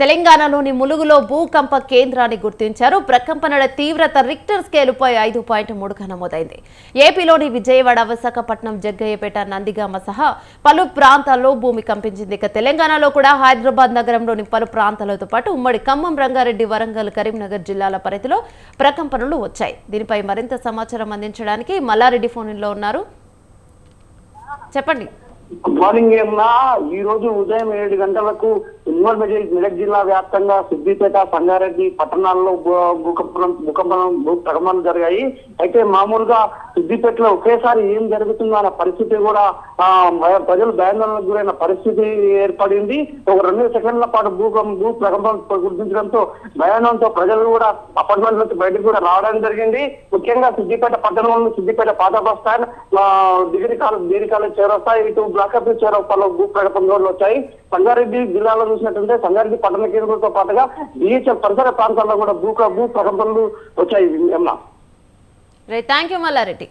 తెలంగాణలోని ములుగులో భూకంప కేంద్రాన్ని గుర్తించారు. ప్రకంపనల తీవ్రత రిక్టర్ స్కేలుపై 5.3గా నమోదైంది. ఏపీలోని విజయవాడ, విశాఖపట్నం, జగ్గయ్యపేట, నందిగామ సహా పలు ప్రాంతాల్లో భూమి కంపించింది. ఇక తెలంగాణలో కూడా హైదరాబాద్ నగరంలోని పలు ప్రాంతాలతో పాటు ఉమ్మడి ఖమ్మం, రంగారెడ్డి, వరంగల్, కరీంనగర్ జిల్లాల పరిధిలో ప్రకంపనలు వచ్చాయి. దీనిపై మరింత సమాచారం అందించడానికి మల్లారెడ్డి ఫోన్ లో ఉన్నారు. చెప్పండి. గుడ్ మార్నింగ్ ఏమన్నా ఈ రోజు ఉదయం 7 గంటలకు మెదక్ జిల్లా వ్యాప్తంగా సిద్దిపేట, సంగారెడ్డి పట్టణాల్లో భూకంపాలు జరిగాయి. అయితే మామూలుగా సిద్దిపేటలో ఒకేసారి ఏం జరుగుతుందో అనే పరిస్థితి కూడా ప్రజలు భయాందోళనకు గురైన పరిస్థితి ఏర్పడింది. ఒక 2 సెకండ్ల పాటు భూ ప్రకంపం గుర్తించడంతో భయానంతో ప్రజలు కూడా అపార్ట్మెంట్ నుంచి బయటకు కూడా రావడం జరిగింది. ముఖ్యంగా సిద్దిపేట పట్టణంలో సిద్దిపేట పాత బస్ స్టాండ్, డిగ్రీ కాలేజ్ చేరొస్తాయి, ఇటు బ్లాక్ ఆఫీస్ చేరొస్తాలో భూ ప్రకంపనలు వచ్చాయి. సంగారెడ్డి జిల్లాలో చూసినట్టుంటే సంగారెడ్డి పట్టణ కేంద్రంతో పాటుగా డిహెచ్ఎల్ పరిసర ప్రాంతాల్లో కూడా భూ ప్రకంపనలు వచ్చాయి. Thank you Mallareddy.